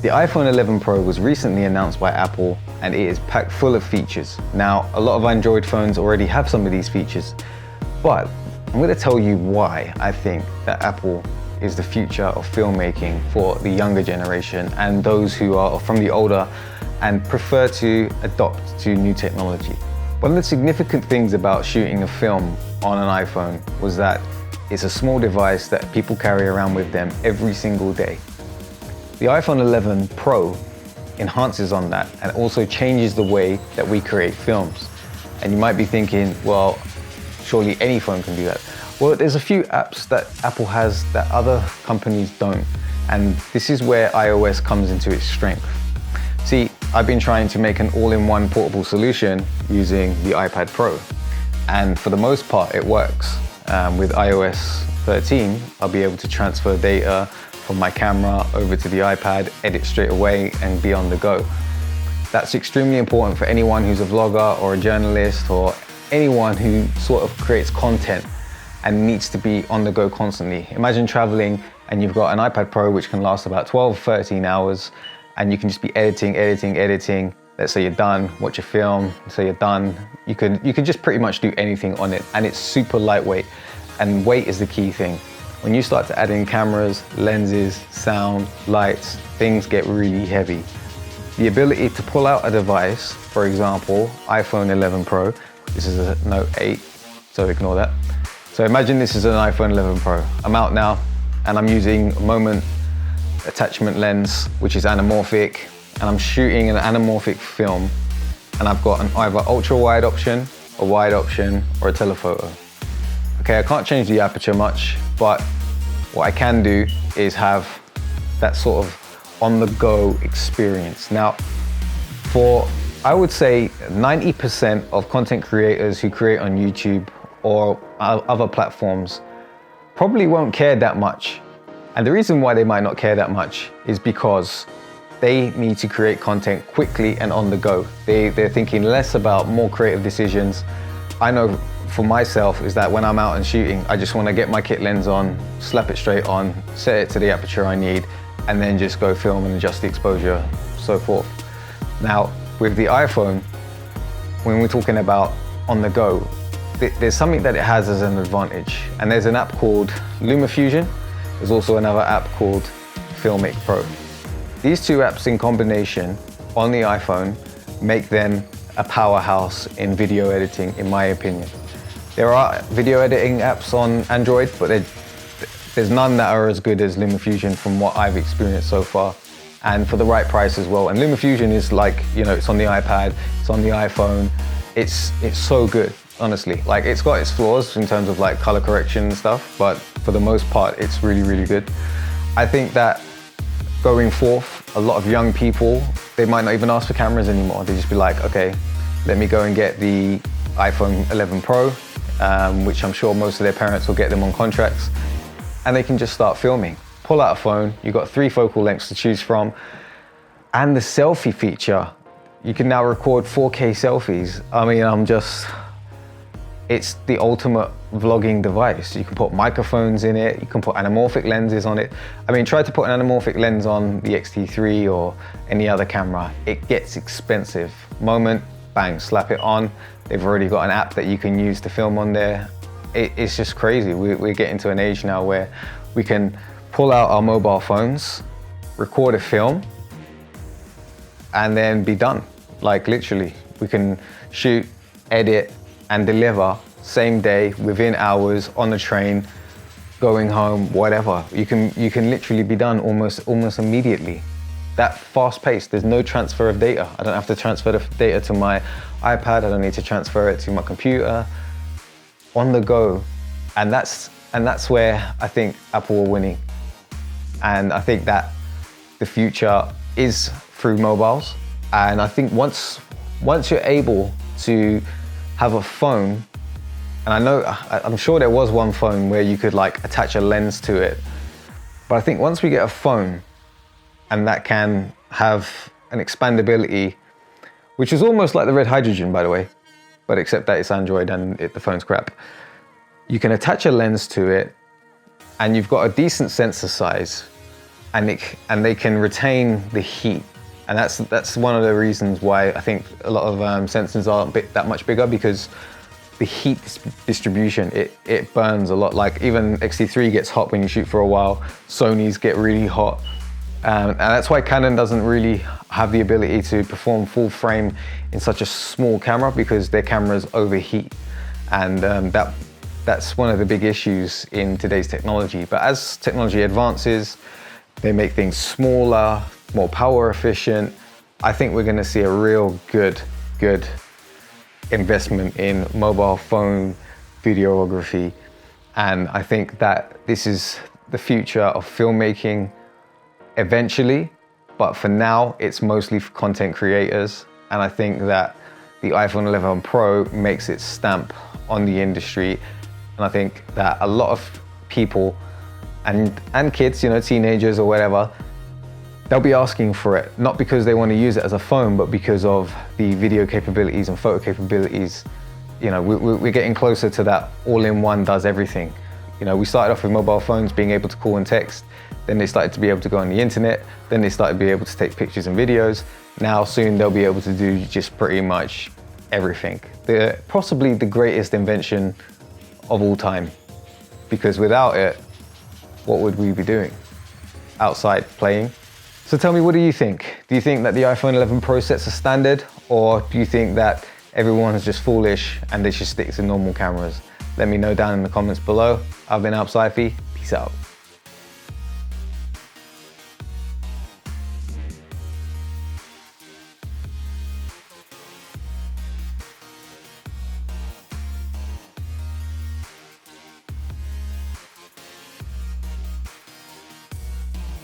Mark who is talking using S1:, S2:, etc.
S1: The iPhone 11 Pro was recently announced by Apple and it is packed full of features. Now, a lot of Android phones already have some of these features, but I'm going to tell you why I think that Apple is the future of filmmaking for the younger generation and those who are from the older and prefer to adopt to new technology. One of the significant things about shooting a film on an iPhone was that it's a small device that people carry around with them every single day. The iPhone 11 Pro enhances on that and also changes the way that we create films. And you might be thinking, well, surely any phone can do that. Well, there's a few apps that Apple has that other companies don't. And this is where iOS comes into its strength. See, I've been trying to make an all-in-one portable solution using the iPad Pro. And for the most part, it works. With iOS 13, I'll be able to transfer data from my camera over to the iPad, edit straight away, and be on the go. That's extremely important for anyone who's a vlogger or a journalist or anyone who sort of creates content and needs to be on the go constantly. Imagine traveling and you've got an iPad Pro which can last about 12, 13 hours and you can just be editing. Let's say you're done, watch a film, say you're done. You can just pretty much do anything on it and it's super lightweight, and weight is the key thing. When you start to add in cameras, lenses, sound, lights, things get really heavy. The ability to pull out a device, for example, iPhone 11 Pro, this is a Note 8, so ignore that. So imagine this is an iPhone 11 Pro. I'm out now and I'm using a moment attachment lens, which is anamorphic, and I'm shooting an anamorphic film, and I've got an either ultra wide option, a wide option, or a telephoto. Okay, I can't change the aperture much, but what I can do is have that sort of on-the-go experience. Now, I would say 90% of content creators who create on YouTube or other platforms probably won't care that much. And the reason why they might not care that much is because they need to create content quickly and on the go. They're thinking less about more creative decisions. I know for myself is that when I'm out and shooting, I just want to get my kit lens on, slap it straight on, set it to the aperture I need, and then just go film and adjust the exposure, so forth. Now, with the iPhone, when we're talking about on the go, there's something that it has as an advantage. And there's an app called LumaFusion. There's also another app called Filmic Pro. These two apps in combination on the iPhone make them a powerhouse in video editing, in my opinion. There are video editing apps on Android, but there's none that are as good as LumaFusion from what I've experienced so far, and for the right price as well. And LumaFusion is like, it's on the iPad, it's on the iPhone. It's so good, honestly. Like, it's got its flaws in terms of like color correction and stuff, but for the most part, it's really, really good. I think that going forth, a lot of young people, they might not even ask for cameras anymore. They just be like, okay, let me go and get the iPhone 11 Pro, which I'm sure most of their parents will get them on contracts, and they can just start filming. Pull out a phone, you've got 3 focal lengths to choose from, and the selfie feature, you can now record 4K selfies. I mean, it's the ultimate vlogging device. You can put microphones in it, you can put anamorphic lenses on it. I mean, try to put an anamorphic lens on the X-T3 or any other camera, it gets expensive. Moment, bang, slap it on. They've already got an app that you can use to film on there. It's just crazy. We're getting to an age now where we can pull out our mobile phones, record a film, and then be done. Like, literally, we can shoot, edit, and deliver same day, within hours, on the train, going home, whatever. You can literally be done almost immediately. That fast pace, there's no transfer of data. I don't have to transfer the data to my iPad, I don't need to transfer it to my computer. On the go. And that's where I think Apple are winning. And I think that the future is through mobiles. And I think once you're able to have a phone, and I'm sure there was one phone where you could like attach a lens to it, but I think once we get a phone and that can have an expandability, which is almost like the red hydrogen, by the way, but except that it's Android and the phone's crap. You can attach a lens to it and you've got a decent sensor size, and they can retain the heat. And that's one of the reasons why I think a lot of sensors aren't that much bigger, because the heat distribution, it burns a lot. Like even X-T3 gets hot when you shoot for a while, Sony's get really hot. And that's why Canon doesn't really have the ability to perform full frame in such a small camera, because their cameras overheat. And that's one of the big issues in today's technology. But as technology advances, they make things smaller, more power efficient. I think we're gonna see a real good investment in mobile phone videography. And I think that this is the future of filmmaking eventually, but for now, it's mostly for content creators. And I think that the iPhone 11 Pro makes its stamp on the industry. And I think that a lot of people and kids, you know, teenagers or whatever, they'll be asking for it, not because they want to use it as a phone, but because of the video capabilities and photo capabilities. You know, we're getting closer to that all-in-one does everything. You know, we started off with mobile phones being able to call and text, then they started to be able to go on the internet, then they started to be able to take pictures and videos. Now soon they'll be able to do just pretty much everything. They're possibly the greatest invention of all time, because without it, what would we be doing? Outside playing? So tell me, what do you think? Do you think that the iPhone 11 Pro sets a standard, or do you think that everyone is just foolish and they should stick to normal cameras? Let me know down in the comments below. I've been Alp Sci-Fi. Peace out.